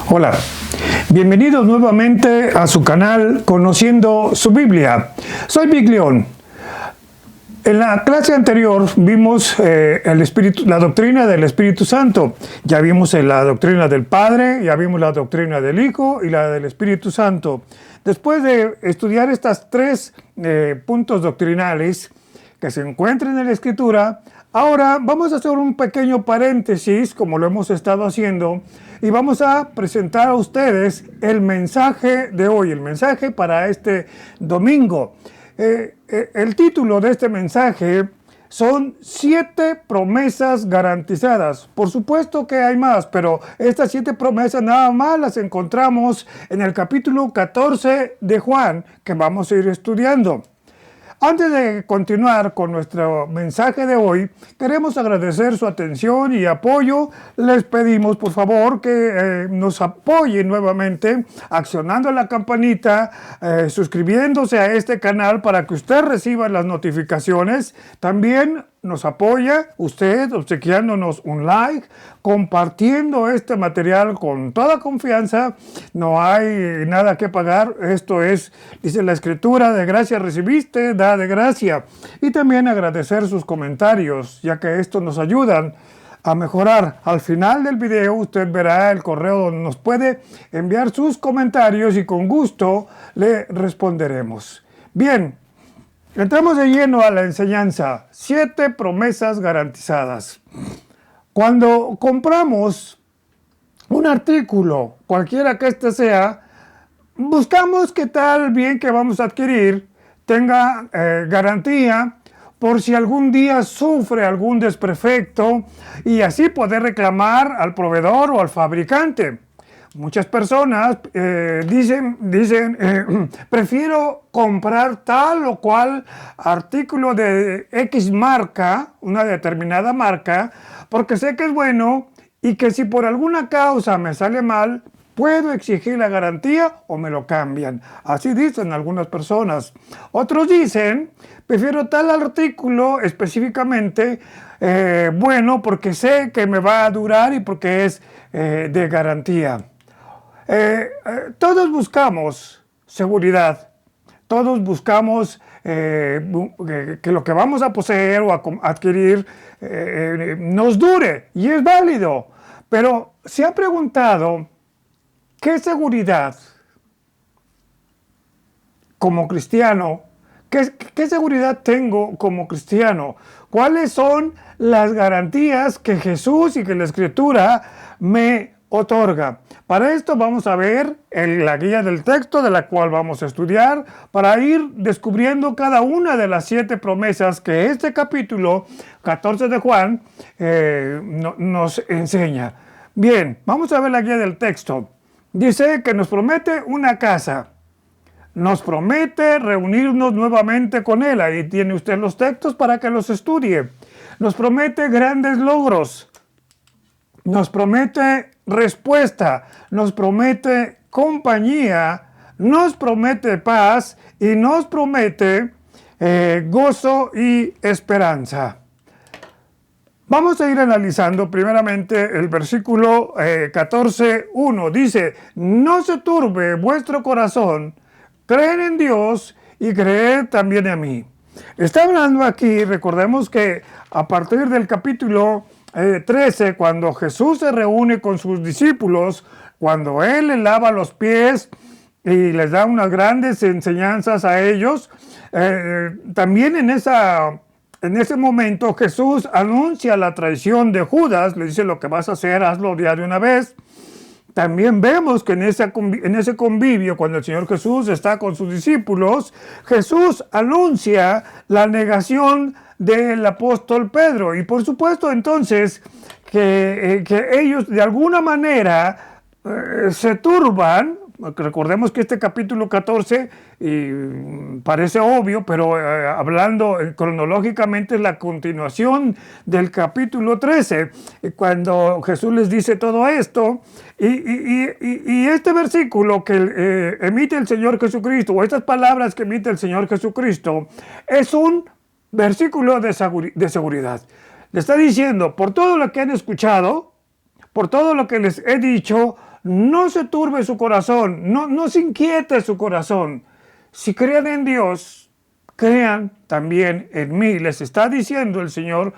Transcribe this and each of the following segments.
Hola, bienvenidos nuevamente a su canal Conociendo su Biblia. Soy Big León. En la clase anterior vimos la doctrina del Espíritu Santo. Ya vimos la doctrina del Padre, ya vimos la doctrina del Hijo y la del Espíritu Santo. Después de estudiar estas tres puntos doctrinales que se encuentran en la Escritura, ahora vamos a hacer un pequeño paréntesis, como lo hemos estado haciendo, y vamos a presentar a ustedes el mensaje de hoy, el mensaje para este domingo. El título de este mensaje son 7 promesas garantizadas. Por supuesto que hay más, pero estas 7 promesas nada más las encontramos en el capítulo 14 de Juan, que vamos a ir estudiando. Antes de continuar con nuestro mensaje de hoy, queremos agradecer su atención y apoyo. Les pedimos, por favor, que nos apoyen nuevamente accionando la campanita, suscribiéndose a este canal para que usted reciba las notificaciones. También nos apoya usted obsequiándonos un like, compartiendo este material con toda confianza. No hay nada que pagar. Esto es, dice la Escritura, de gracia recibiste, da de gracia. Y también agradecer sus comentarios, ya que esto nos ayudan a mejorar. Al final del video usted verá el correo donde nos puede enviar sus comentarios y con gusto le responderemos. Bien. Entramos de lleno a la enseñanza. 7 promesas garantizadas. Cuando compramos un artículo, cualquiera que éste sea, buscamos que tal bien que vamos a adquirir tenga garantía por si algún día sufre algún desperfecto y así poder reclamar al proveedor o al fabricante. Muchas personas dicen prefiero comprar tal o cual artículo de X marca, una determinada marca, porque sé que es bueno y que si por alguna causa me sale mal, puedo exigir la garantía o me lo cambian. Así dicen algunas personas. Otros dicen, prefiero tal artículo específicamente, bueno, porque sé que me va a durar y porque es de garantía. Todos buscamos seguridad, todos buscamos que lo que vamos a poseer o a adquirir nos dure y es válido, pero ¿se ha preguntado qué seguridad como cristiano, qué seguridad tengo como cristiano? ¿Cuáles son las garantías que Jesús y que la Escritura me otorga? Para esto vamos a ver la guía del texto de la cual vamos a estudiar para ir descubriendo cada una de las 7 promesas que este capítulo 14 de Juan nos enseña. Bien, vamos a ver la guía del texto. Dice que nos promete una casa, nos promete reunirnos nuevamente con Él. Ahí tiene usted los textos para que los estudie. Nos promete grandes logros. Nos promete respuesta, nos promete compañía, nos promete paz y nos promete gozo y esperanza. Vamos a ir analizando primeramente el versículo 14:1. Dice, no se turbe vuestro corazón, creen en Dios y creed también en mí. Está hablando aquí, recordemos que a partir del capítulo 13, cuando Jesús se reúne con sus discípulos, cuando Él les lava los pies y les da unas grandes enseñanzas a ellos, también en ese momento Jesús anuncia la traición de Judas, le dice lo que vas a hacer, hazlo ya de una vez. También vemos que en ese convivio, cuando el Señor Jesús está con sus discípulos, Jesús anuncia la negación del apóstol Pedro. Y por supuesto entonces que ellos de alguna manera se turban. Recordemos que este capítulo 14 parece obvio, pero hablando cronológicamente es la continuación del capítulo 13, cuando Jesús les dice todo esto. Y este versículo que emite el Señor Jesucristo, o estas palabras que emite el Señor Jesucristo, es un versículo de seguridad. Le está diciendo, por todo lo que han escuchado, por todo lo que les he dicho, no se turbe su corazón, no se inquiete su corazón. Si creen en Dios, crean también en mí. Les está diciendo el Señor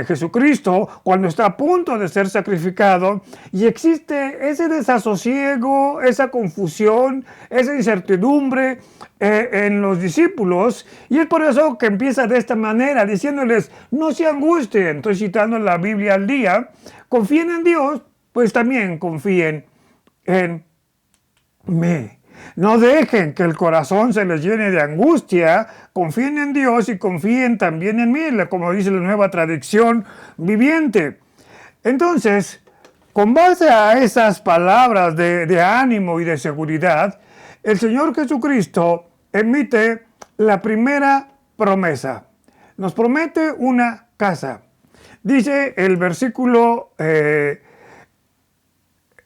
Jesucristo cuando está a punto de ser sacrificado, y existe ese desasosiego, esa confusión, esa incertidumbre en los discípulos, y es por eso que empieza de esta manera, diciéndoles: no se angustien. Estoy citando la Biblia al día. Confíen en Dios, pues también confíen en mí. No dejen que el corazón se les llene de angustia. Confíen en Dios y confíen también en mí, como dice la Nueva Traducción Viviente. Entonces, con base a esas palabras de ánimo y de seguridad, el Señor Jesucristo emite la primera promesa. Nos promete una casa. Dice el versículo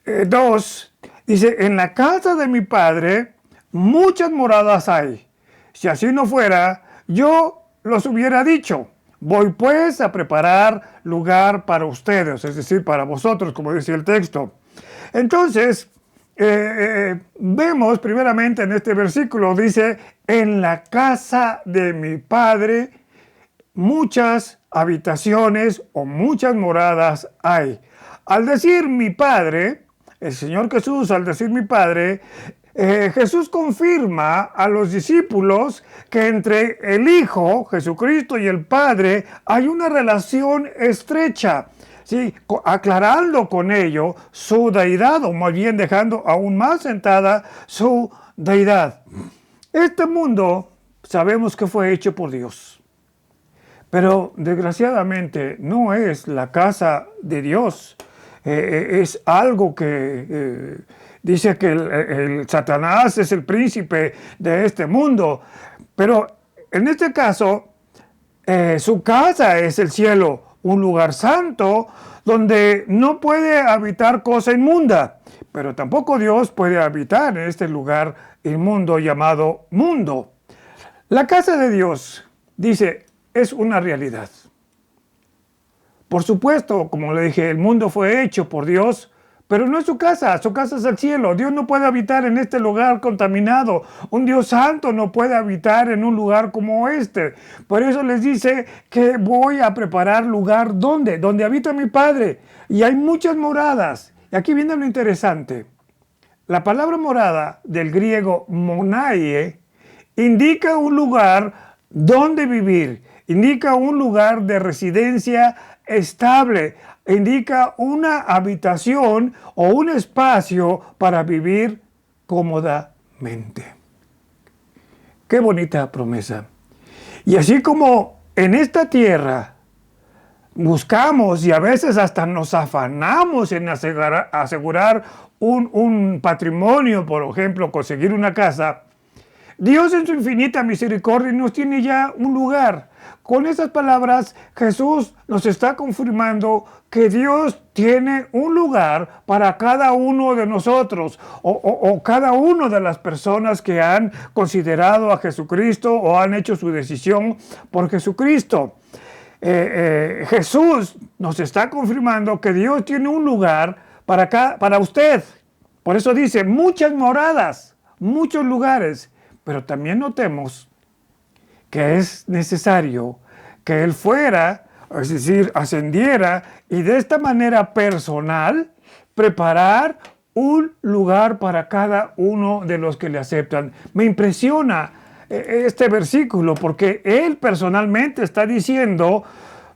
2, dice: en la casa de mi Padre muchas moradas hay. Si así no fuera, yo los hubiera dicho. Voy pues a preparar lugar para ustedes, es decir, para vosotros, como dice el texto. Entonces, vemos primeramente en este versículo, dice: en la casa de mi Padre muchas habitaciones o muchas moradas hay. Al decir mi Padre, el Señor Jesús, al decir mi Padre, Jesús confirma a los discípulos que entre el Hijo, Jesucristo, y el Padre hay una relación estrecha, ¿sí? Aclarando con ello su deidad, o más bien dejando aún más sentada su deidad. Este mundo sabemos que fue hecho por Dios, pero desgraciadamente no es la casa de Dios. Es algo que dice que el Satanás es el príncipe de este mundo, pero en este caso su casa es el cielo, un lugar santo donde no puede habitar cosa inmunda, pero tampoco Dios puede habitar en este lugar inmundo llamado mundo. La casa de Dios, dice, es una realidad. Por supuesto, como le dije, el mundo fue hecho por Dios, pero no es su casa es el cielo. Dios no puede habitar en este lugar contaminado. Un Dios santo no puede habitar en un lugar como este. Por eso les dice que voy a preparar lugar donde habita mi Padre. Y hay muchas moradas. Y aquí viene lo interesante. La palabra morada, del griego monaie, indica un lugar donde vivir, indica un lugar de residencia estable, indica una habitación o un espacio para vivir cómodamente. Qué bonita promesa. Y así como en esta tierra buscamos y a veces hasta nos afanamos en asegurar un patrimonio, por ejemplo, conseguir una casa, Dios en su infinita misericordia nos tiene ya un lugar. Con esas palabras, Jesús nos está confirmando que Dios tiene un lugar para cada uno de nosotros o cada una de las personas que han considerado a Jesucristo o han hecho su decisión por Jesucristo. Jesús nos está confirmando que Dios tiene un lugar para usted. Por eso dice, muchas moradas, muchos lugares. Pero también notemos que es necesario que Él fuera, es decir, ascendiera, y de esta manera personal preparar un lugar para cada uno de los que le aceptan. Me impresiona este versículo porque Él personalmente está diciendo: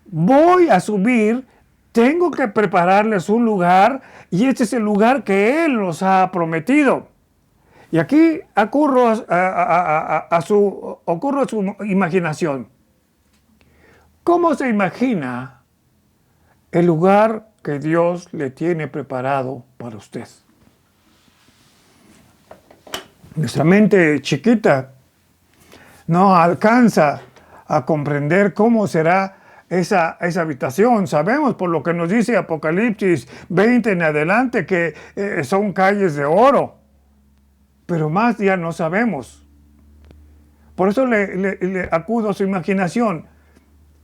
voy a subir, tengo que prepararles un lugar, y este es el lugar que Él nos ha prometido. Y aquí ocurre a su imaginación. ¿Cómo se imagina el lugar que Dios le tiene preparado para usted? Nuestra mente chiquita no alcanza a comprender cómo será esa habitación. Sabemos por lo que nos dice Apocalipsis 20 en adelante que son calles de oro. Pero más ya no sabemos. Por eso le acudo a su imaginación.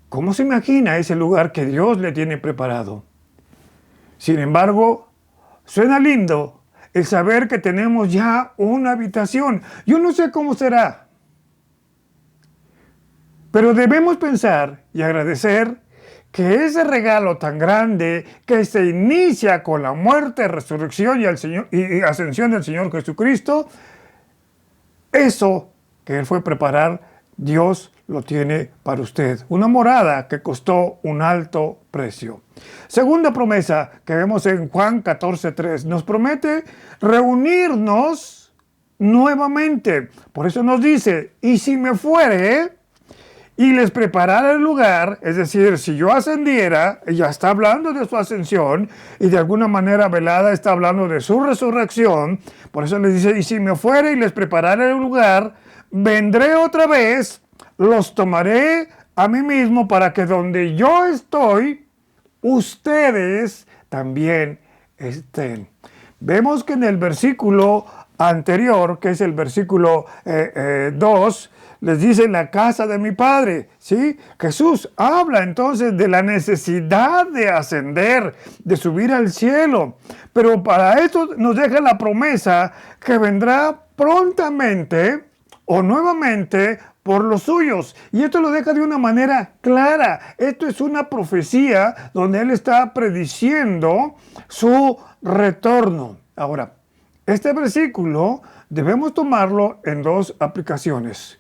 ¿Cómo se imagina ese lugar que Dios le tiene preparado? Sin embargo, Suena lindo el saber que tenemos ya una habitación. Yo no sé cómo será, pero debemos pensar y agradecer que ese regalo tan grande que se inicia con la muerte, resurrección y ascensión del Señor Jesucristo, eso que Él fue a preparar, Dios lo tiene para usted. Una morada que costó un alto precio. Segunda promesa que vemos en Juan 14:3. Nos promete reunirnos nuevamente. Por eso nos dice, y si me fuere y les preparara el lugar, es decir, si yo ascendiera, ella está hablando de su ascensión y de alguna manera velada está hablando de su resurrección. Por eso les dice, y si me fuere y les preparara el lugar, vendré otra vez, los tomaré a mí mismo para que donde yo estoy, ustedes también estén. Vemos que en el versículo anterior, que es el versículo 2, les dice en la casa de mi Padre, ¿sí? Jesús habla entonces de la necesidad de ascender, de subir al cielo, pero para esto nos deja la promesa que vendrá prontamente o nuevamente por los suyos. Y esto lo deja de una manera clara. Esto es una profecía donde Él está prediciendo su retorno. Ahora, este versículo debemos tomarlo en dos aplicaciones.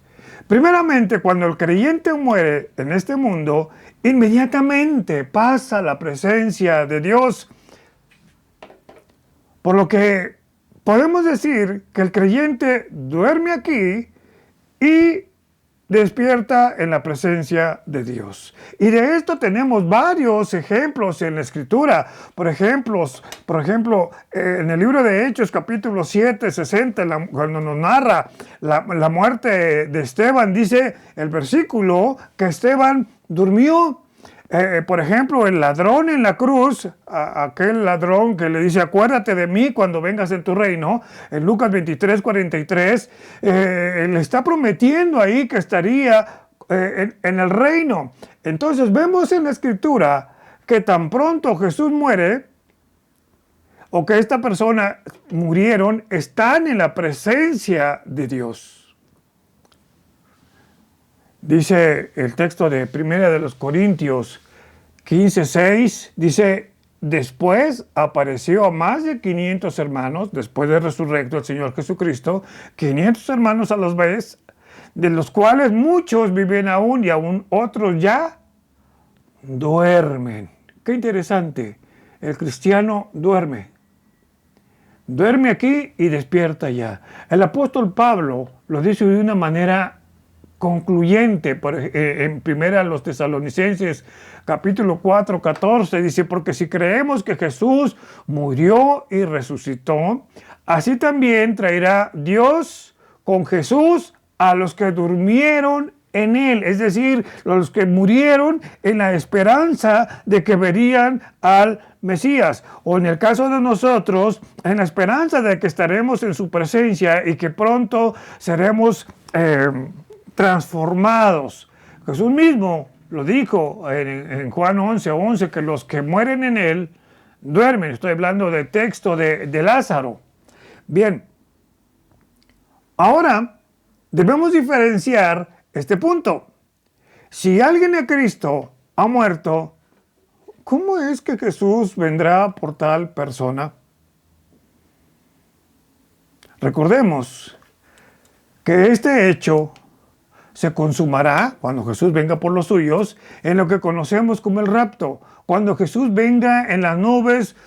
Primeramente, cuando el creyente muere en este mundo, inmediatamente pasa a la presencia de Dios. Por lo que podemos decir que el creyente duerme aquí y despierta en la presencia de Dios. Y de esto tenemos varios ejemplos en la Escritura. Por ejemplo, en el libro de Hechos, capítulo 7, 60, cuando nos narra la muerte de Esteban, dice el versículo que Esteban durmió. Por ejemplo, el ladrón en la cruz, aquel ladrón que le dice, acuérdate de mí cuando vengas en tu reino, en Lucas 23, 43, le está prometiendo ahí que estaría en el reino. Entonces vemos en la Escritura que tan pronto Jesús muere, o que esta persona murieron, están en la presencia de Dios. Dice el texto de Primera de los Corintios 15:6, dice, después apareció a más de 500 hermanos, después de resurrecto el Señor Jesucristo, 500 hermanos a los vez, de los cuales muchos viven aún y aún otros ya duermen. Qué interesante, el cristiano duerme. Duerme aquí y despierta ya. El apóstol Pablo lo dice de una manera concluyente, en primera los Tesalonicenses capítulo 4, 14, dice, porque si creemos que Jesús murió y resucitó, así también traerá Dios con Jesús a los que durmieron en Él, es decir, los que murieron en la esperanza de que verían al Mesías, o en el caso de nosotros, en la esperanza de que estaremos en su presencia y que pronto seremos transformados. Jesús mismo lo dijo en Juan 11:11, que los que mueren en Él duermen. Estoy hablando del texto de Lázaro. Bien, ahora debemos diferenciar este punto. Si alguien de Cristo ha muerto, ¿cómo es que Jesús vendrá por tal persona? Recordemos que este hecho se consumará cuando Jesús venga por los suyos en lo que conocemos como el rapto, cuando Jesús venga en las nubes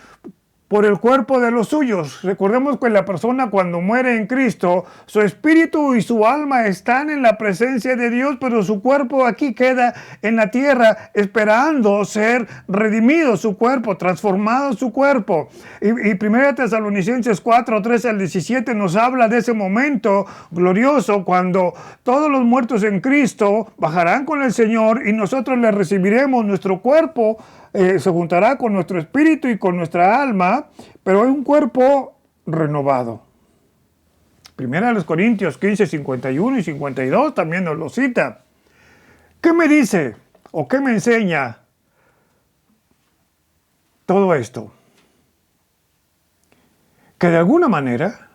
por el cuerpo de los suyos. Recordemos que la persona cuando muere en Cristo, su espíritu y su alma están en la presencia de Dios, pero su cuerpo aquí queda en la tierra esperando ser redimido su cuerpo, transformado su cuerpo. Y 1 Tesalonicenses 4, 13 al 17 nos habla de ese momento glorioso cuando todos los muertos en Cristo bajarán con el Señor y nosotros le recibiremos. Nuestro cuerpo se juntará con nuestro espíritu y con nuestra alma, pero es un cuerpo renovado. Primera de los Corintios 15, 51 y 52 también nos lo cita. ¿Qué me dice o qué me enseña todo esto? que de alguna manera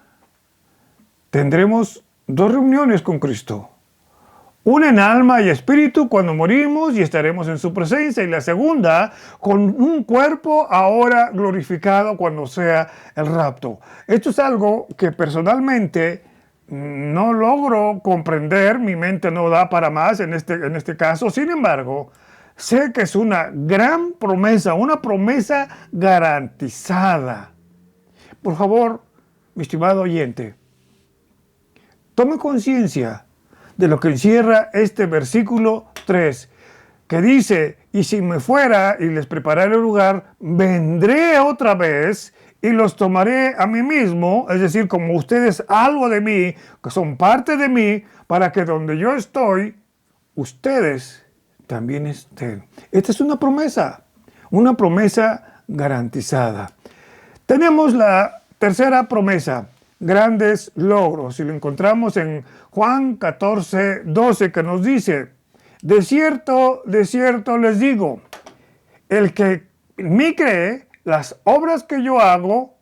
tendremos dos reuniones con Cristo. Una en alma y espíritu cuando morimos y estaremos en su presencia. Y la segunda con un cuerpo ahora glorificado cuando sea el rapto. Esto es algo que personalmente no logro comprender. Mi mente no da para más en este caso. Sin embargo, sé que es una gran promesa, una promesa garantizada. Por favor, mi estimado oyente, tome conciencia de lo que encierra este versículo 3, que dice, y si me fuera y les prepararé el lugar, vendré otra vez y los tomaré a mí mismo, es decir, como ustedes algo de mí, que son parte de mí, para que donde yo estoy, ustedes también estén. Esta es una promesa garantizada. Tenemos la tercera promesa, grandes logros, y lo encontramos en Juan 14, 12, que nos dice, de cierto les digo, el que en mí cree, las obras que yo hago,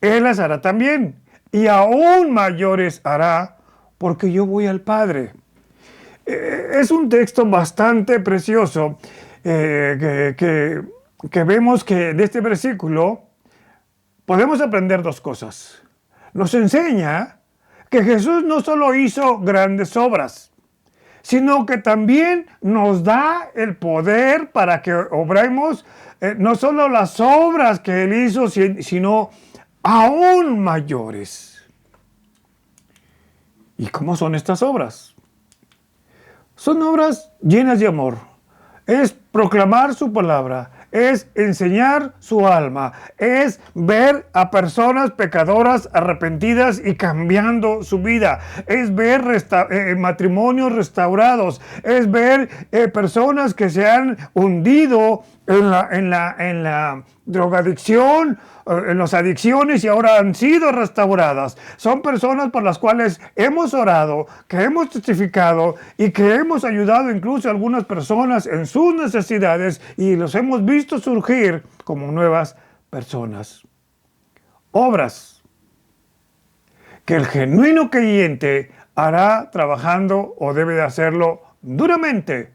él las hará también, y aún mayores hará, porque yo voy al Padre. Es un texto bastante precioso, que vemos que de este versículo podemos aprender dos cosas. Nos enseña que Jesús no solo hizo grandes obras, sino que también nos da el poder para que obremos no solo las obras que Él hizo, sino aún mayores. ¿Y cómo son estas obras? Son obras llenas de amor. Es proclamar su palabra, es enseñar su alma, es ver a personas pecadoras arrepentidas y cambiando su vida, es ver matrimonios restaurados, es ver personas que se han hundido en la drogadicción, en las adicciones y ahora han sido restauradas. Son personas por las cuales hemos orado, que hemos testificado y que hemos ayudado incluso a algunas personas en sus necesidades y los hemos visto surgir como nuevas personas. Obras que el genuino creyente hará trabajando o debe de hacerlo duramente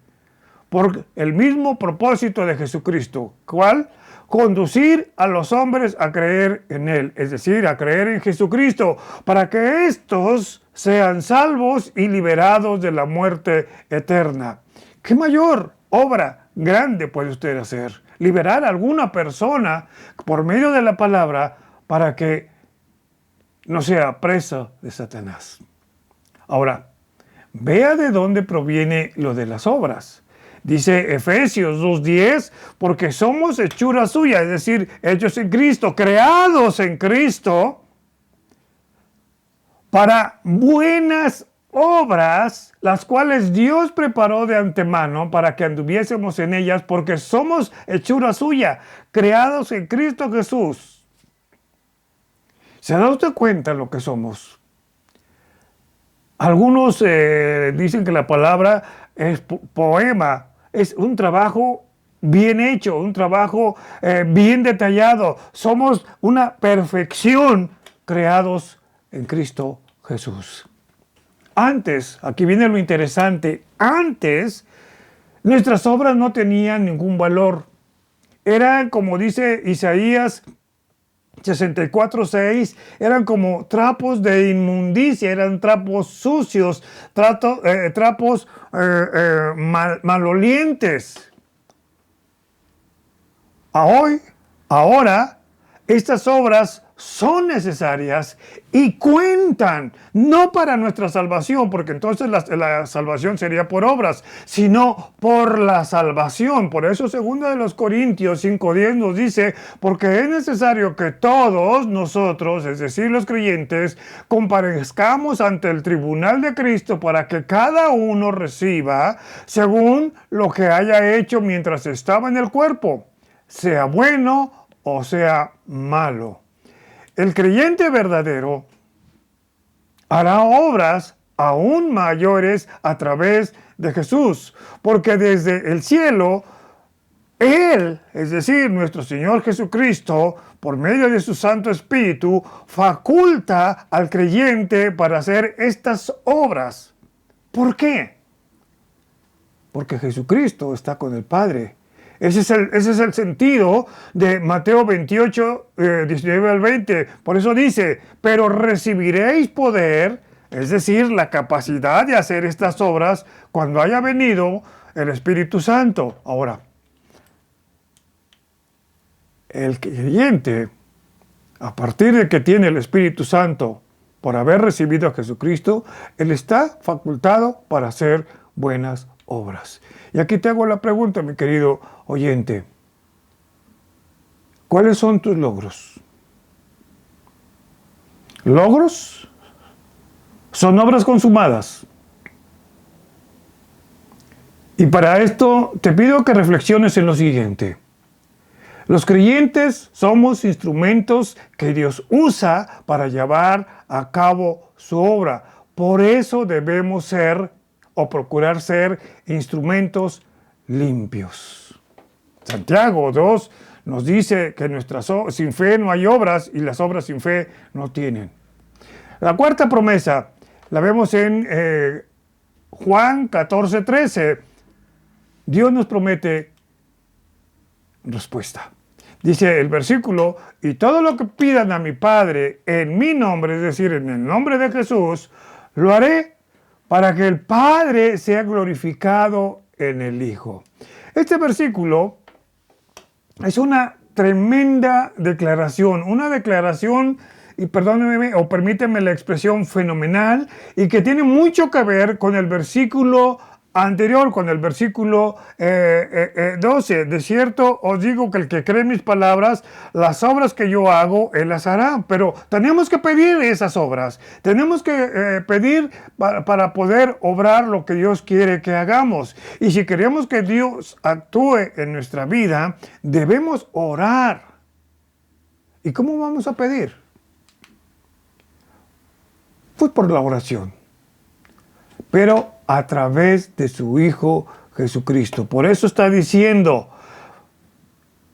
por el mismo propósito de Jesucristo. ¿Cuál? Conducir a los hombres a creer en Él, es decir, a creer en Jesucristo, para que éstos sean salvos y liberados de la muerte eterna. ¿Qué mayor obra grande puede usted hacer? Liberar a alguna persona por medio de la palabra para que no sea presa de Satanás. Ahora, vea de dónde proviene lo de las obras. Dice Efesios 2:10, porque somos hechura suya, es decir, hechos en Cristo, creados en Cristo, para buenas obras, las cuales Dios preparó de antemano para que anduviésemos en ellas, porque somos hechura suya, creados en Cristo Jesús. ¿Se da usted cuenta lo que somos? Algunos dicen que la palabra es poema. Es un trabajo bien hecho, un trabajo bien detallado. Somos una perfección creados en Cristo Jesús. Antes, aquí viene lo interesante, antes nuestras obras no tenían ningún valor. Eran, como dice Isaías 64:6, eran como trapos de inmundicia, eran trapos sucios, trapos malolientes. Ahora, estas obras son necesarias y cuentan, no para nuestra salvación, porque entonces la salvación sería por obras, sino por la salvación. Por eso 2 Corintios 5:10 nos dice, porque es necesario que todos nosotros, es decir, los creyentes, comparezcamos ante el tribunal de Cristo para que cada uno reciba según lo que haya hecho mientras estaba en el cuerpo, sea bueno o sea malo. El creyente verdadero hará obras aún mayores a través de Jesús, porque desde el cielo Él, es decir, nuestro Señor Jesucristo, por medio de su Santo Espíritu, faculta al creyente para hacer estas obras. ¿Por qué? Porque Jesucristo está con el Padre. Ese es el sentido de Mateo 28, 19 al 20. Por eso dice, pero recibiréis poder, es decir, la capacidad de hacer estas obras cuando haya venido el Espíritu Santo. Ahora, el creyente, a partir de que tiene el Espíritu Santo, por haber recibido a Jesucristo, él está facultado para hacer buenas obras. Y aquí te hago la pregunta, mi querido oyente. ¿Cuáles son tus logros? ¿Logros? Son obras consumadas. Y para esto te pido que reflexiones en lo siguiente. Los creyentes somos instrumentos que Dios usa para llevar a cabo su obra. Por eso debemos ser o procurar ser instrumentos limpios. Santiago 2 nos dice que sin fe no hay obras y las obras sin fe no tienen. La cuarta promesa la vemos en Juan 14:13. Dios nos promete respuesta. Dice el versículo, y todo lo que pidan a mi Padre en mi nombre, es decir, en el nombre de Jesús, lo haré para que el Padre sea glorificado en el Hijo. Este versículo es una tremenda declaración, y perdóneme o permíteme la expresión fenomenal, y que tiene mucho que ver con el versículo anterior, con el versículo 12. De cierto os digo que el que cree mis palabras, las obras que yo hago, él las hará. Pero tenemos que pedir esas obras. Tenemos que pedir para poder obrar lo que Dios quiere que hagamos. Y si queremos que Dios actúe en nuestra vida, debemos orar. ¿Y cómo vamos a pedir? Pues por la oración. Pero a través de su Hijo Jesucristo. Por eso está diciendo,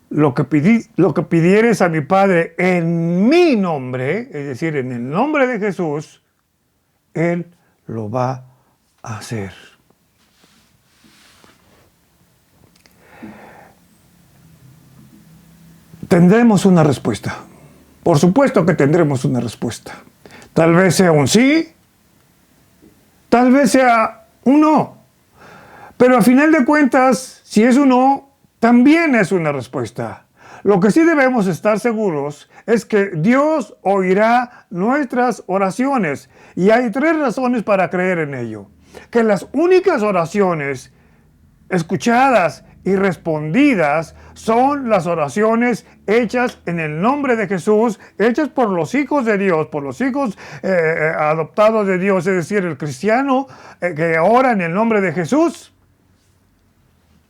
lo que pidieres a mi Padre en mi nombre, es decir, en el nombre de Jesús, Él lo va a hacer. Tendremos una respuesta. Por supuesto que tendremos una respuesta. Tal vez sea un sí, tal vez sea un no. Pero a final de cuentas, si es un no, también es una respuesta. Lo que sí debemos estar seguros es que Dios oirá nuestras oraciones. Y hay 3 razones para creer en ello. Que las únicas oraciones escuchadas y respondidas son las oraciones hechas en el nombre de Jesús, hechas por los hijos de Dios, por los hijos adoptados de Dios, es decir, el cristiano que ora en el nombre de Jesús,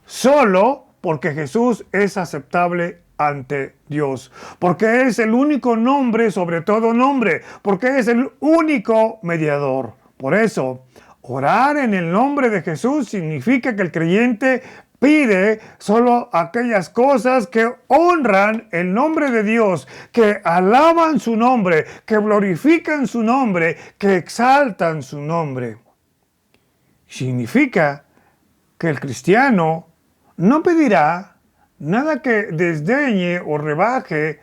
solo porque Jesús es aceptable ante Dios, porque es el único nombre sobre todo nombre, porque es el único mediador. Por eso, orar en el nombre de Jesús significa que el creyente pide solo aquellas cosas que honran el nombre de Dios, que alaban su nombre, que glorifican su nombre, que exaltan su nombre. Significa que el cristiano no pedirá nada que desdeñe o rebaje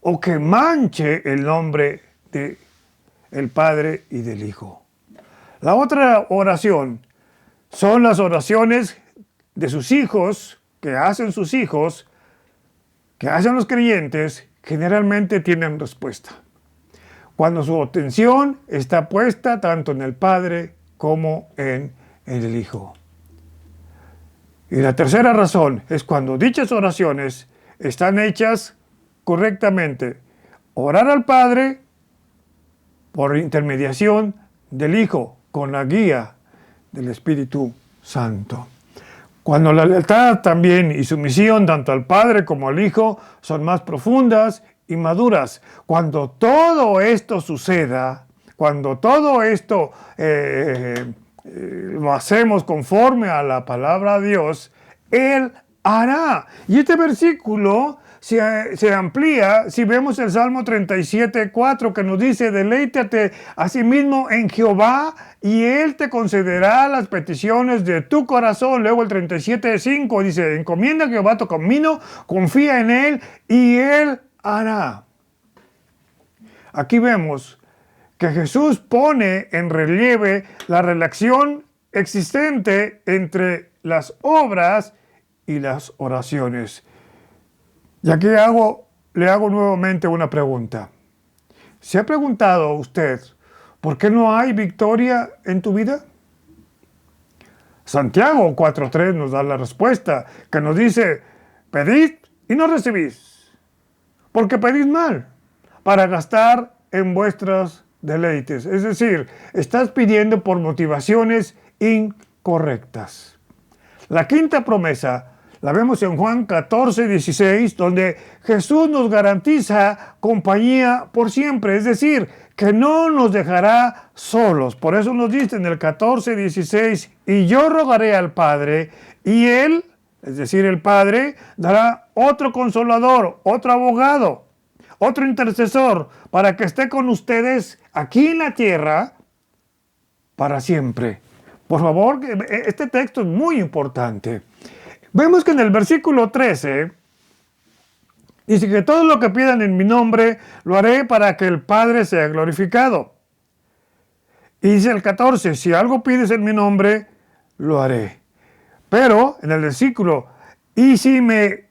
o que manche el nombre del Padre y del Hijo. La otra oración son las oraciones de sus hijos, que hacen sus hijos, que hacen los creyentes, generalmente tienen respuesta. Cuando su atención está puesta tanto en el Padre como en el Hijo. Y la tercera razón es cuando dichas oraciones están hechas correctamente. Orar al Padre por intermediación del Hijo, con la guía del Espíritu Santo. Cuando la lealtad también y sumisión tanto al Padre como al Hijo son más profundas y maduras. Cuando todo esto suceda, cuando todo esto lo hacemos conforme a la palabra de Dios, Él hará. Y este versículo se amplía si vemos el Salmo 37:4, que nos dice: deleítate asimismo en Jehová y Él te concederá las peticiones de tu corazón. Luego el 37:5 dice: encomienda a Jehová tu camino, confía en Él y Él hará. Aquí vemos que Jesús pone en relieve la relación existente entre las obras y las oraciones. Y aquí le hago nuevamente una pregunta. ¿Se ha preguntado usted por qué no hay victoria en tu vida? Santiago 4:3 nos da la respuesta, que nos dice: pedid y no recibís, porque pedís mal, para gastar en vuestros deleites. Es decir, estás pidiendo por motivaciones incorrectas. La quinta promesa la vemos en Juan 14:16, donde Jesús nos garantiza compañía por siempre, es decir, que no nos dejará solos. Por eso nos dice en el 14:16: y yo rogaré al Padre, y Él, es decir, el Padre, dará otro consolador, otro abogado, otro intercesor, para que esté con ustedes aquí en la tierra para siempre. Por favor, este texto es muy importante. Vemos que en el versículo 13 dice que todo lo que pidan en mi nombre lo haré para que el Padre sea glorificado. Y dice el 14: si algo pides en mi nombre, lo haré. Pero en el versículo: y si me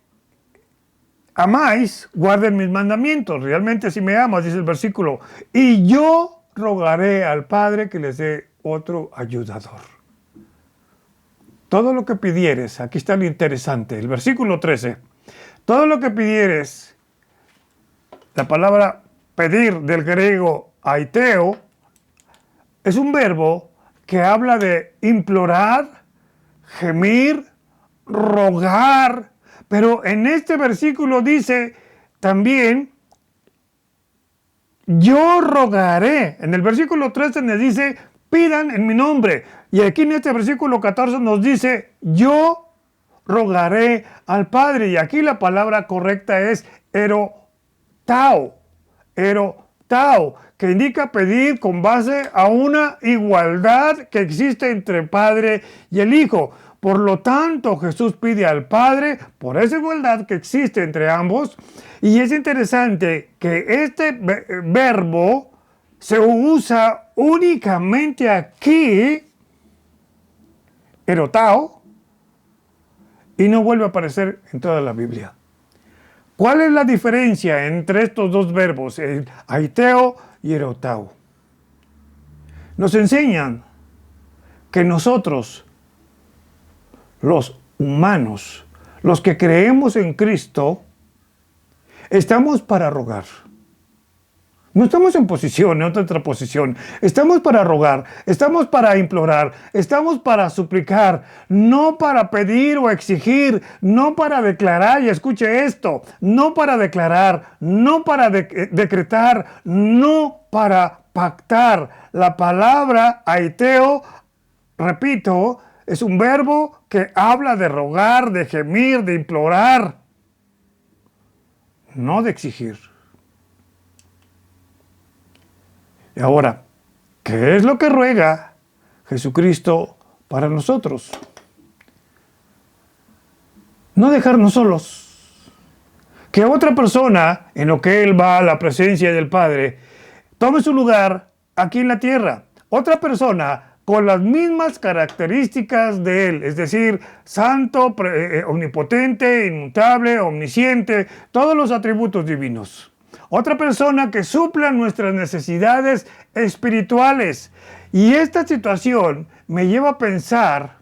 amáis, guarden mis mandamientos. Realmente si me amas, dice el versículo, y yo rogaré al Padre que les dé otro ayudador. Todo lo que pidieres, aquí está lo interesante, el versículo 13, todo lo que pidieres, la palabra pedir del griego aiteo, es un verbo que habla de implorar, gemir, rogar, pero en este versículo dice también: yo rogaré. En el versículo 13 nos dice: pidan en mi nombre. Y aquí en este versículo 14 nos dice: yo rogaré al Padre. Y aquí la palabra correcta es erotao, que indica pedir con base a una igualdad que existe entre el Padre y el Hijo. Por lo tanto, Jesús pide al Padre por esa igualdad que existe entre ambos. Y es interesante que este verbo se usa únicamente aquí, erotao, y no vuelve a aparecer en toda la Biblia. ¿Cuál es la diferencia entre estos dos verbos, el aiteo y erotao? Nos enseñan que nosotros, los humanos, los que creemos en Cristo, estamos para rogar. No estamos en otra posición. Estamos para rogar, estamos para implorar, estamos para suplicar, no para pedir o exigir, no para declarar, y escuche esto, no para declarar, no para decretar, no para pactar. La palabra aiteo, repito, es un verbo que habla de rogar, de gemir, de implorar, no de exigir. Y ahora, ¿qué es lo que ruega Jesucristo para nosotros? No dejarnos solos. Que otra persona, en lo que Él va a la presencia del Padre, tome su lugar aquí en la tierra. Otra persona con las mismas características de Él, es decir, santo, omnipotente, inmutable, omnisciente, todos los atributos divinos. Otra persona que supla nuestras necesidades espirituales. Y esta situación me lleva a pensar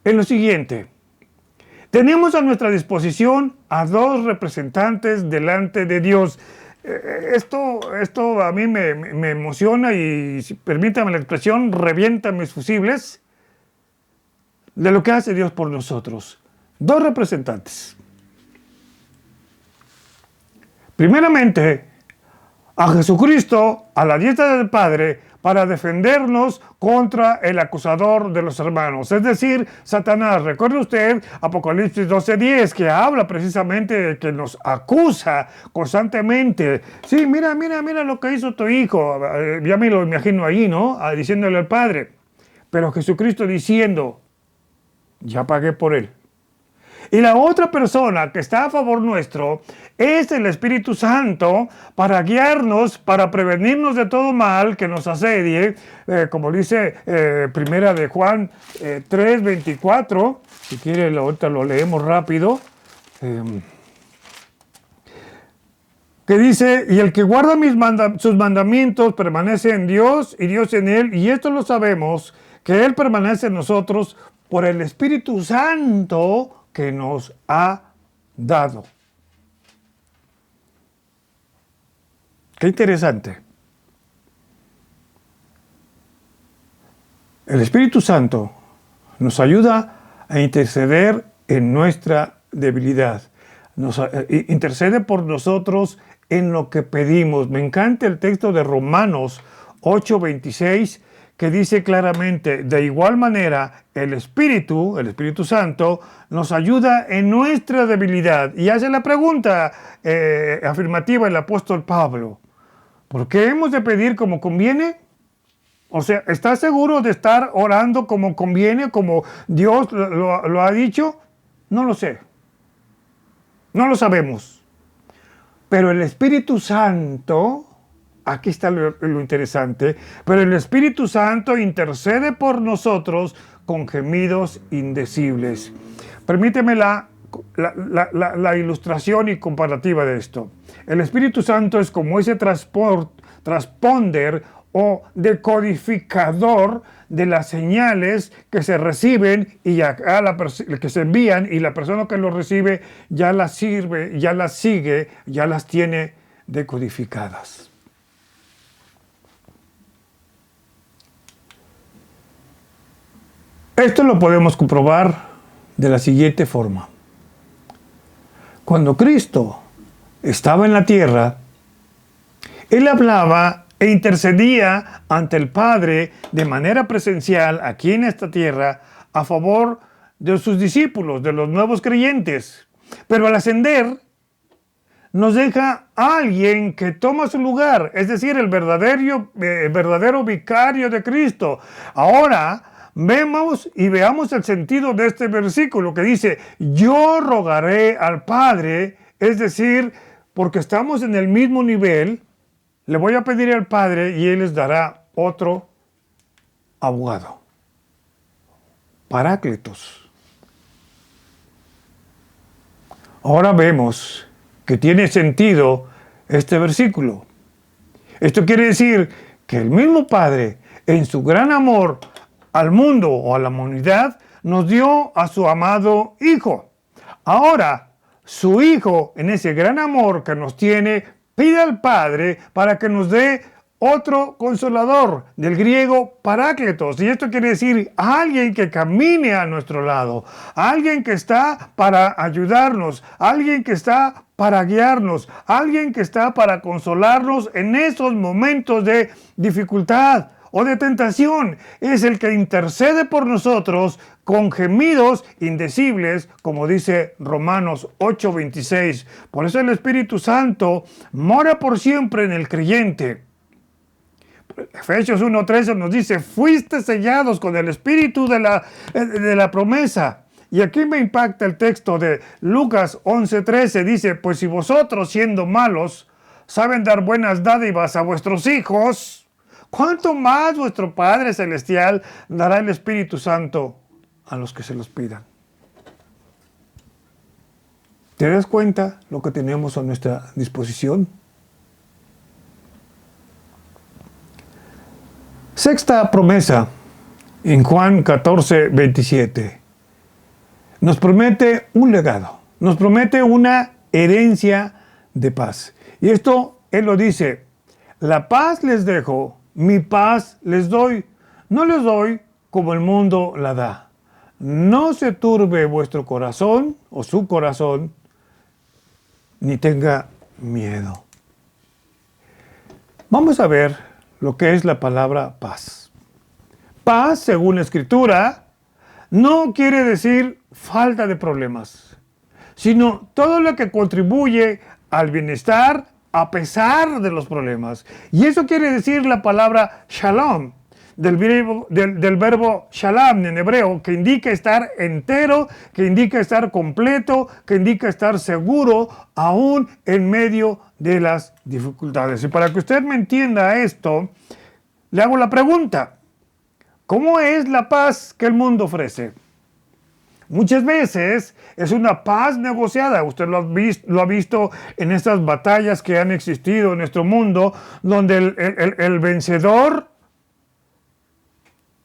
en lo siguiente. Tenemos a nuestra disposición a dos representantes delante de Dios. Esto a mí me emociona y, si permítame la expresión, revienta mis fusibles de lo que hace Dios por nosotros. Dos representantes. Primeramente, a Jesucristo a la diestra del Padre para defendernos contra el acusador de los hermanos, es decir, Satanás. Recuerde usted Apocalipsis 12:10, que habla precisamente de que nos acusa constantemente. Sí, mira lo que hizo tu hijo. Ya me lo imagino ahí, ¿no? Diciéndole al Padre. Pero Jesucristo diciendo, ya pagué por él. Y la otra persona que está a favor nuestro es el Espíritu Santo para guiarnos, para prevenirnos de todo mal que nos asedie, como dice Primera de Juan 3:24. Si quiere, ahorita lo leemos rápido. Que dice, y el que guarda sus mandamientos permanece en Dios y Dios en él, y esto lo sabemos, que él permanece en nosotros por el Espíritu Santo que nos ha dado. Qué interesante. El Espíritu Santo nos ayuda a interceder en nuestra debilidad. Intercede por nosotros en lo que pedimos. Me encanta el texto de Romanos 8:26, que dice claramente, de igual manera, el Espíritu Santo, nos ayuda en nuestra debilidad. Y hace la pregunta afirmativa el apóstol Pablo, ¿por qué hemos de pedir como conviene? O sea, ¿estás seguro de estar orando como conviene, como Dios lo ha dicho? No lo sé. No lo sabemos. Pero el Espíritu Santo, aquí está lo interesante, pero el Espíritu Santo intercede por nosotros con gemidos indecibles. Permíteme la ilustración y comparativa de esto. El Espíritu Santo es como ese transponder o decodificador de las señales que se reciben y que se envían, y la persona que lo recibe ya las sirve, ya las sigue, ya las tiene decodificadas. Esto lo podemos comprobar de la siguiente forma. Cuando Cristo estaba en la tierra, Él hablaba e intercedía ante el Padre de manera presencial aquí en esta tierra a favor de sus discípulos, de los nuevos creyentes. Pero al ascender, nos deja a alguien que toma su lugar, es decir, el verdadero vicario de Cristo. Ahora veamos el sentido de este versículo que dice, yo rogaré al Padre, es decir, porque estamos en el mismo nivel, le voy a pedir al Padre y Él les dará otro abogado. Paráclitos. Ahora vemos que tiene sentido este versículo. Esto quiere decir que el mismo Padre, en su gran amor al mundo o a la humanidad, nos dio a su amado Hijo. Ahora, su Hijo, en ese gran amor que nos tiene, pide al Padre para que nos dé otro consolador, del griego paráclitos. Y esto quiere decir alguien que camine a nuestro lado, alguien que está para ayudarnos, alguien que está para guiarnos, alguien que está para consolarnos en esos momentos de dificultad o de tentación. Es el que intercede por nosotros con gemidos indecibles, como dice Romanos 8:26. Por eso el Espíritu Santo mora por siempre en el creyente. Efesios 1:13 nos dice, fuiste sellados con el Espíritu de la promesa. Y aquí me impacta el texto de Lucas 11:13, dice, pues si vosotros siendo malos saben dar buenas dádivas a vuestros hijos, ¿cuánto más vuestro Padre Celestial dará el Espíritu Santo a los que se los pidan? ¿Te das cuenta lo que tenemos a nuestra disposición? Sexta promesa, en Juan 14:27, nos promete un legado, nos promete una herencia de paz. Y esto Él lo dice, la paz les dejo, mi paz les doy, no les doy como el mundo la da. No se turbe vuestro corazón o su corazón, ni tenga miedo. Vamos a ver lo que es la palabra paz. Paz, según la Escritura, no quiere decir falta de problemas, sino todo lo que contribuye al bienestar a pesar de los problemas. Y eso quiere decir la palabra shalom, del verbo shalom en hebreo, que indica estar entero, que indica estar completo, que indica estar seguro, aún en medio de las dificultades. Y para que usted me entienda esto, le hago la pregunta: ¿cómo es la paz que el mundo ofrece? Muchas veces es una paz negociada. Usted lo ha visto en estas batallas que han existido en nuestro mundo, donde el vencedor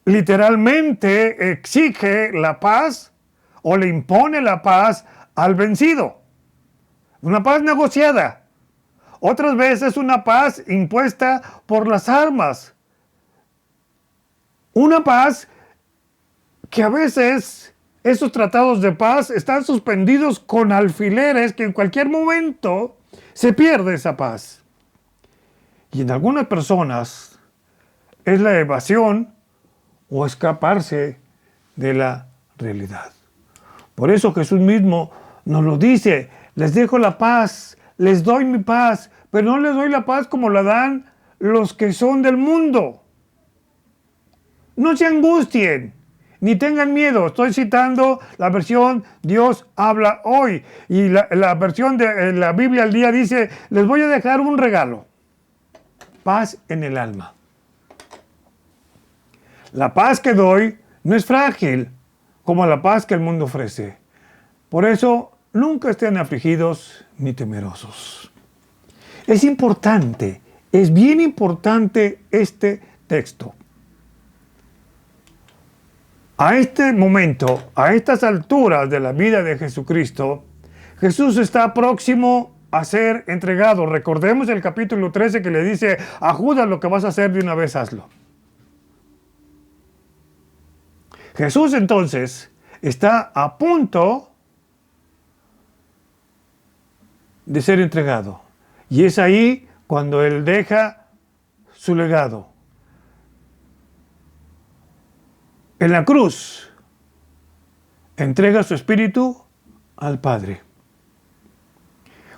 literalmente exige la paz o le impone la paz al vencido. Una paz negociada. Otras veces una paz impuesta por las armas. Una paz que a veces esos tratados de paz están suspendidos con alfileres, que en cualquier momento se pierde esa paz. Y en algunas personas es la evasión o escaparse de la realidad. Por eso Jesús mismo nos lo dice: les dejo la paz, les doy mi paz, pero no les doy la paz como la dan los que son del mundo. No se angustien, ni tengan miedo. Estoy citando la versión Dios habla hoy. Y la versión de la Biblia al día dice: les voy a dejar un regalo. Paz en el alma. La paz que doy no es frágil como la paz que el mundo ofrece. Por eso, nunca estén afligidos ni temerosos. Es importante, es bien importante este texto. A este momento, a estas alturas de la vida de Jesucristo, Jesús está próximo a ser entregado. Recordemos el capítulo 13 que le dice a Judas: lo que vas a hacer de una vez, hazlo. Jesús entonces está a punto de ser entregado. Y es ahí cuando Él deja su legado. En la cruz, entrega su espíritu al Padre.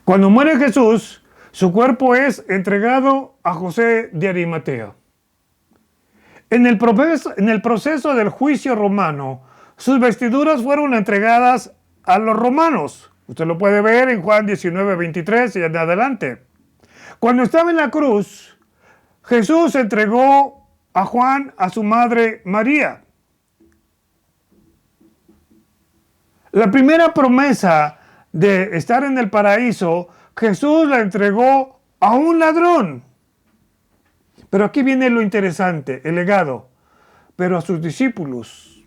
Cuando muere Jesús, su cuerpo es entregado a José de Arimatea. En el proceso del juicio romano, sus vestiduras fueron entregadas a los romanos. Usted lo puede ver en Juan 19:23 y en adelante. Cuando estaba en la cruz, Jesús entregó a Juan a su madre María. La primera promesa de estar en el paraíso, Jesús la entregó a un ladrón. Pero aquí viene lo interesante, el legado. Pero a sus discípulos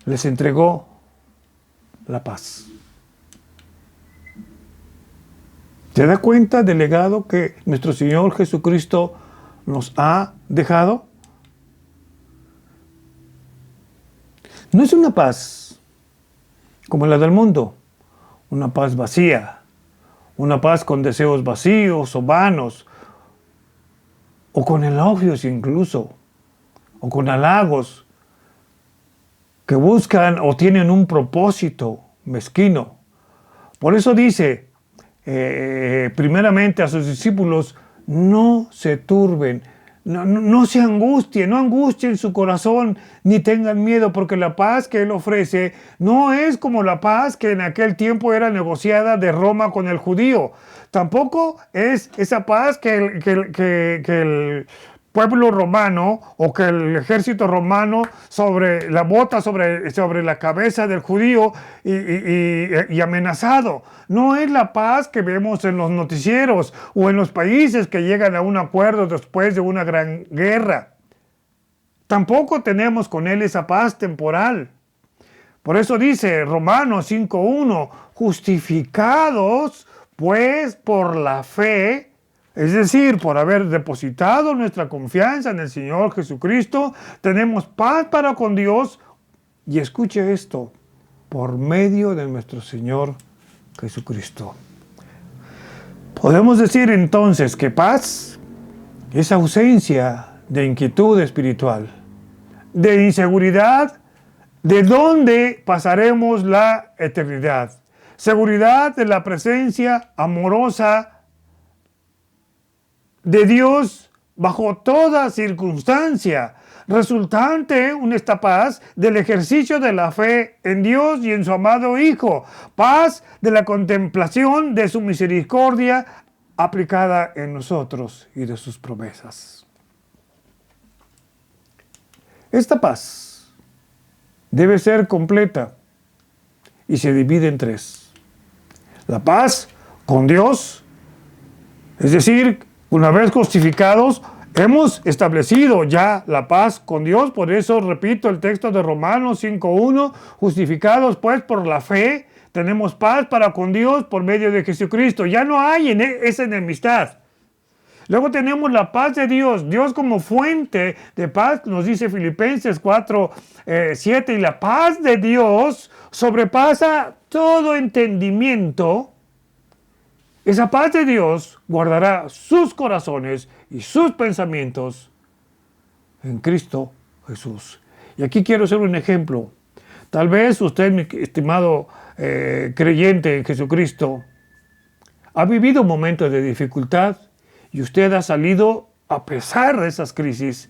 les entregó la paz. ¿Se da cuenta del legado que nuestro Señor Jesucristo nos ha dejado? No es una paz como la del mundo, una paz vacía, una paz con deseos vacíos o vanos, o con elogios incluso, o con halagos que buscan o tienen un propósito mezquino. Por eso dice, primeramente a sus discípulos: no se turben, no se angustien, no angustien su corazón, ni tengan miedo, porque la paz que Él ofrece no es como la paz que en aquel tiempo era negociada de Roma con el judío. Tampoco es esa paz que el pueblo romano o que el ejército romano bota sobre la cabeza del judío y amenazado. No es la paz que vemos en los noticieros o en los países que llegan a un acuerdo después de una gran guerra. Tampoco tenemos con Él esa paz temporal. Por eso dice Romanos 5:1, justificados pues por la fe, es decir, por haber depositado nuestra confianza en el Señor Jesucristo, tenemos paz para con Dios. Y escuche esto: por medio de nuestro Señor Jesucristo. Podemos decir entonces que paz es ausencia de inquietud espiritual, de inseguridad, de dónde pasaremos la eternidad. Seguridad de la presencia amorosa de Dios bajo toda circunstancia, resultante en esta paz del ejercicio de la fe en Dios y en su amado Hijo, paz de la contemplación de su misericordia aplicada en nosotros y de sus promesas. Esta paz debe ser completa y se divide en tres. La paz con Dios, es decir, una vez justificados, hemos establecido ya la paz con Dios. Por eso repito el texto de Romanos 5:1, justificados pues por la fe, tenemos paz para con Dios por medio de Jesucristo. Ya no hay esa enemistad. Luego tenemos la paz de Dios, Dios como fuente de paz, nos dice Filipenses 4:7, y la paz de Dios sobrepasa todo entendimiento. Esa paz de Dios guardará sus corazones y sus pensamientos en Cristo Jesús. Y aquí quiero hacer un ejemplo. Tal vez usted, mi estimado creyente en Jesucristo, ha vivido momentos de dificultad y usted ha salido a pesar de esas crisis,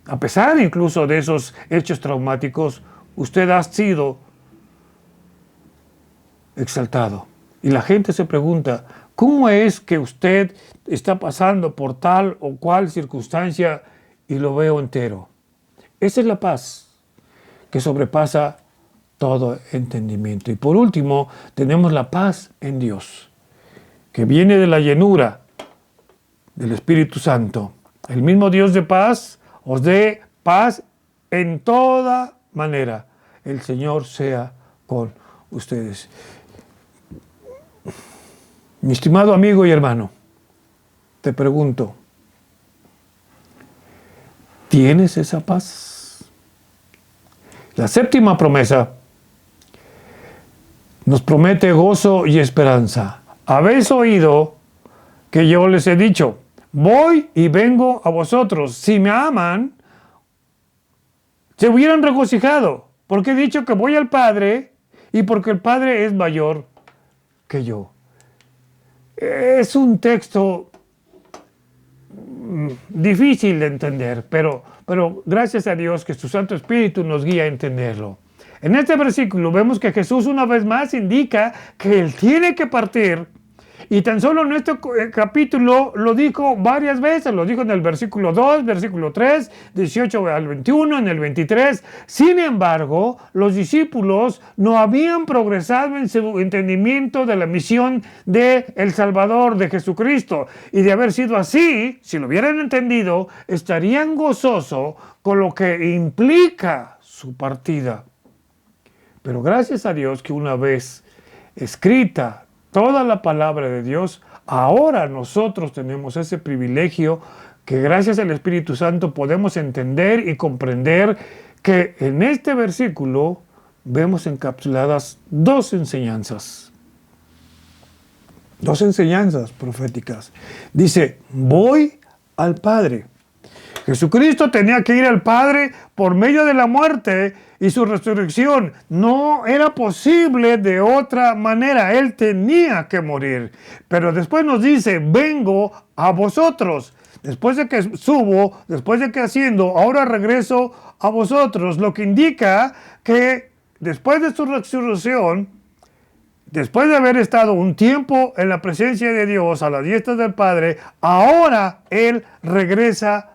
a pesar incluso de esos hechos traumáticos, usted ha sido exaltado. Y la gente se pregunta, ¿cómo es que usted está pasando por tal o cual circunstancia y lo veo entero? Esa es la paz que sobrepasa todo entendimiento. Y por último, tenemos la paz en Dios, que viene de la llenura del Espíritu Santo. El mismo Dios de paz os dé paz en toda manera. El Señor sea con ustedes. Mi estimado amigo y hermano, te pregunto, ¿tienes esa paz? La séptima promesa nos promete gozo y esperanza. Habéis oído que yo les he dicho, voy y vengo a vosotros. Si me aman, se hubieran regocijado, porque he dicho que voy al Padre y porque el Padre es mayor que yo. Es un texto difícil de entender, pero gracias a Dios que su Santo Espíritu nos guía a entenderlo. En este versículo vemos que Jesús una vez más indica que Él tiene que partir, y tan solo en este capítulo lo dijo varias veces, lo dijo en el versículo 2, versículo 3, 18 al 21, en el 23. Sin embargo, los discípulos no habían progresado en su entendimiento de la misión de el Salvador, de Jesucristo. Y de haber sido así, si lo hubieran entendido, estarían gozosos con lo que implica su partida. Pero gracias a Dios que una vez escrita toda la palabra de Dios, ahora nosotros tenemos ese privilegio que gracias al Espíritu Santo podemos entender y comprender que en este versículo vemos encapsuladas dos enseñanzas proféticas. Dice, voy al Padre. Jesucristo tenía que ir al Padre por medio de la muerte y su resurrección. No era posible de otra manera. Él tenía que morir. Pero después nos dice, vengo a vosotros. Después de que subo, después de que asciendo, ahora regreso a vosotros. Lo que indica que después de su resurrección, después de haber estado un tiempo en la presencia de Dios, a la diestra del Padre, ahora Él regresa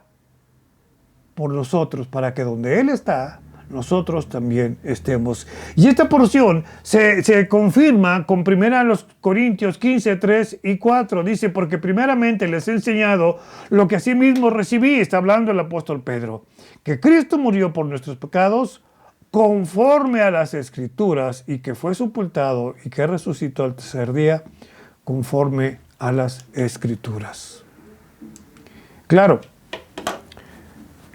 por nosotros, para que donde Él está, nosotros también estemos. Y esta porción se confirma con 1 Corintios 15, 3 y 4. Dice, porque primeramente les he enseñado lo que asimismo recibí, está hablando el apóstol Pedro, que Cristo murió por nuestros pecados conforme a las Escrituras, y que fue sepultado y que resucitó al tercer día conforme a las Escrituras. Claro,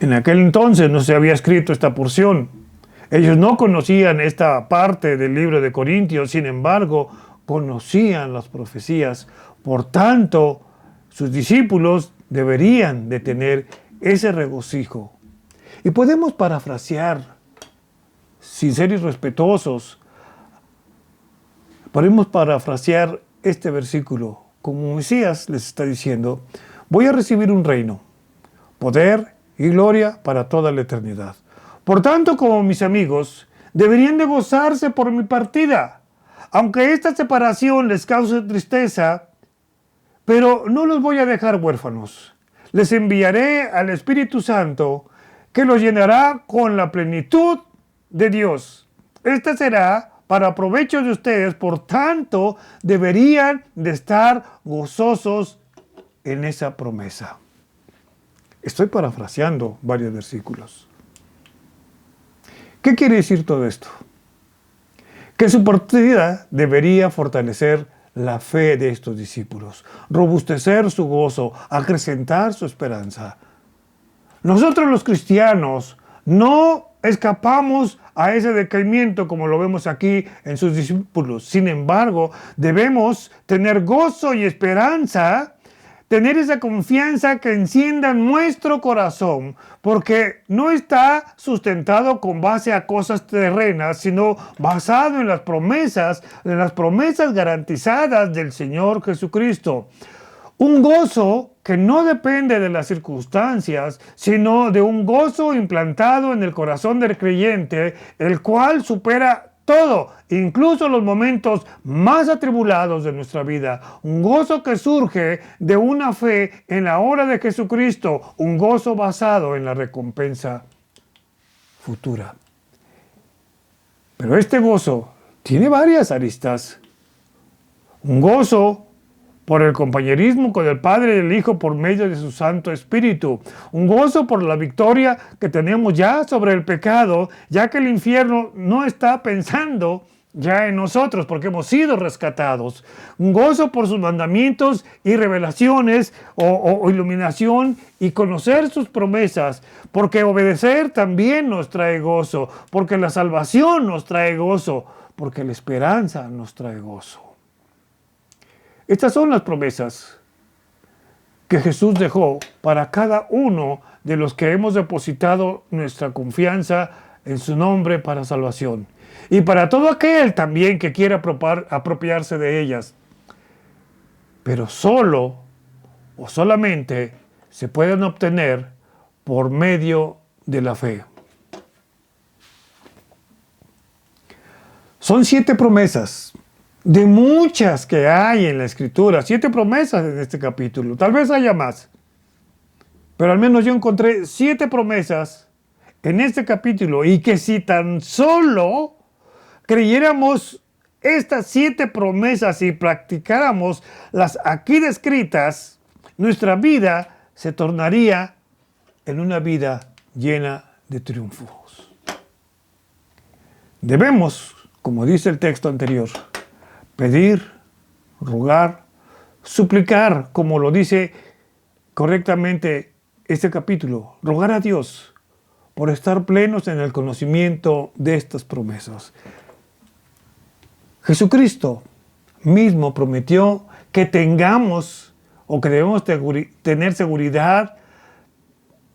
en aquel entonces no se había escrito esta porción. Ellos no conocían esta parte del libro de Corintios. Sin embargo, conocían las profecías, por tanto, sus discípulos deberían de tener ese regocijo. Y podemos parafrasear, sin ser irrespetuosos, podemos parafrasear este versículo. Como Mesías les está diciendo, voy a recibir un reino, poder y gloria para toda la eternidad. Por tanto, como mis amigos, deberían de gozarse por mi partida, aunque esta separación les cause tristeza, pero no los voy a dejar huérfanos. Les enviaré al Espíritu Santo, que los llenará con la plenitud de Dios. Esta será para provecho de ustedes, por tanto, deberían de estar gozosos en esa promesa. Estoy parafraseando varios versículos. ¿Qué quiere decir todo esto? Que su partida debería fortalecer la fe de estos discípulos, robustecer su gozo, acrecentar su esperanza. Nosotros los cristianos no escapamos a ese decaimiento como lo vemos aquí en sus discípulos. Sin embargo, debemos tener gozo y esperanza, tener esa confianza que encienda nuestro corazón, porque no está sustentado con base a cosas terrenas, sino basado en las promesas garantizadas del Señor Jesucristo. Un gozo que no depende de las circunstancias, sino de un gozo implantado en el corazón del creyente, el cual supera todo, incluso los momentos más atribulados de nuestra vida. Un gozo que surge de una fe en la obra de Jesucristo, un gozo basado en la recompensa futura. Pero este gozo tiene varias aristas. Un gozo por el compañerismo con el Padre y el Hijo por medio de su Santo Espíritu. Un gozo por la victoria que tenemos ya sobre el pecado, ya que el infierno no está pensando ya en nosotros, porque hemos sido rescatados. Un gozo por sus mandamientos y revelaciones o iluminación y conocer sus promesas, porque obedecer también nos trae gozo, porque la salvación nos trae gozo, porque la esperanza nos trae gozo. Estas son las promesas que Jesús dejó para cada uno de los que hemos depositado nuestra confianza en su nombre para salvación. Y para todo aquel también que quiera apropiarse de ellas. Pero solo o solamente se pueden obtener por medio de la fe. Son 7 promesas. De muchas que hay en la Escritura, 7 promesas en este capítulo, tal vez haya más, pero al menos yo encontré 7 promesas en este capítulo, y que si tan solo creyéramos estas 7 promesas y practicáramos las aquí descritas, nuestra vida se tornaría en una vida llena de triunfos. Debemos, como dice el texto anterior, pedir, rogar, suplicar, como lo dice correctamente este capítulo, rogar a Dios por estar plenos en el conocimiento de estas promesas. Jesucristo mismo prometió que tengamos o que debemos tener seguridad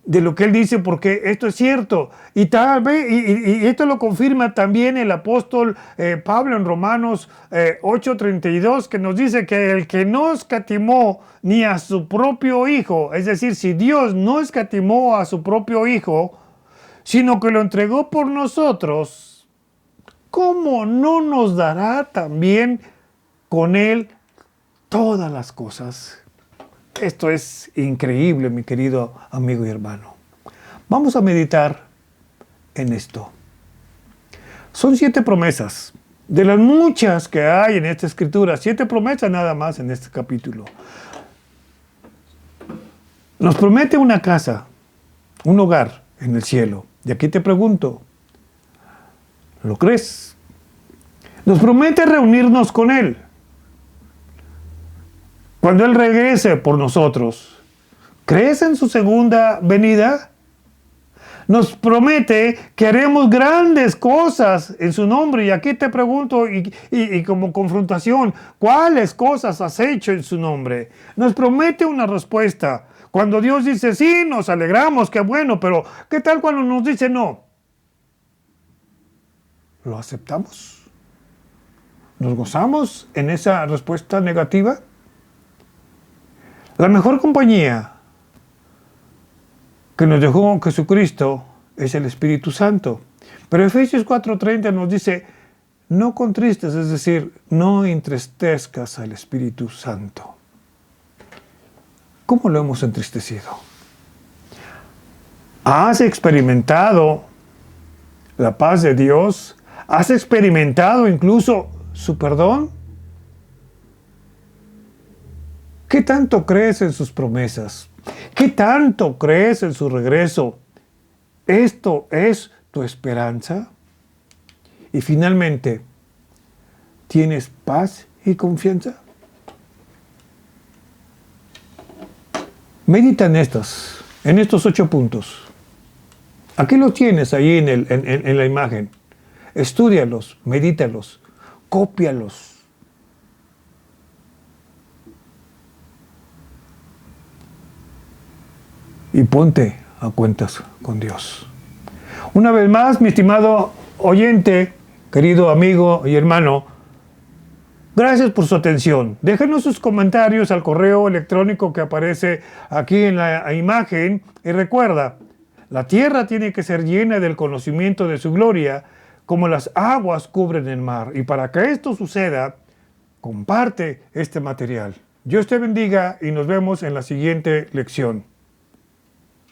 de lo que Él dice, porque esto es cierto. Y tal vez, y esto lo confirma también el apóstol Pablo en Romanos 8:32, que nos dice que el que no escatimó ni a su propio Hijo, es decir, si Dios no escatimó a su propio Hijo, sino que lo entregó por nosotros, ¿cómo no nos dará también con Él todas las cosas? Esto es increíble, mi querido amigo y hermano. Vamos a meditar en esto. Son 7 promesas, de las muchas que hay en esta escritura, 7 promesas nada más en este capítulo. Nos promete una casa, un hogar en el cielo. Y aquí te pregunto, ¿lo crees? Nos promete reunirnos con Él cuando Él regrese por nosotros. ¿Crees en su segunda venida? Nos promete que haremos grandes cosas en su nombre. Y aquí te pregunto, y como confrontación, ¿cuáles cosas has hecho en su nombre? Nos promete una respuesta. Cuando Dios dice sí, nos alegramos, qué bueno, pero ¿qué tal cuando nos dice no? ¿Lo aceptamos? ¿Nos gozamos en esa respuesta negativa? La mejor compañía que nos dejó Jesucristo es el Espíritu Santo. Pero Efesios 4:30 nos dice, no contristes, es decir, no entristezcas al Espíritu Santo. ¿Cómo lo hemos entristecido? ¿Has experimentado la paz de Dios? ¿Has experimentado incluso su perdón? ¿Qué tanto crees en sus promesas? ¿Qué tanto crees en su regreso? ¿Esto es tu esperanza? Y finalmente, ¿tienes paz y confianza? Medita en estos 8 puntos. Aquí los tienes ahí en la imagen. Estúdialos, medítalos, cópialos. Y ponte a cuentas con Dios. Una vez más, mi estimado oyente, querido amigo y hermano, gracias por su atención. Déjenos sus comentarios al correo electrónico que aparece aquí en la imagen. Y recuerda, la tierra tiene que ser llena del conocimiento de su gloria, como las aguas cubren el mar. Y para que esto suceda, comparte este material. Dios te bendiga y nos vemos en la siguiente lección.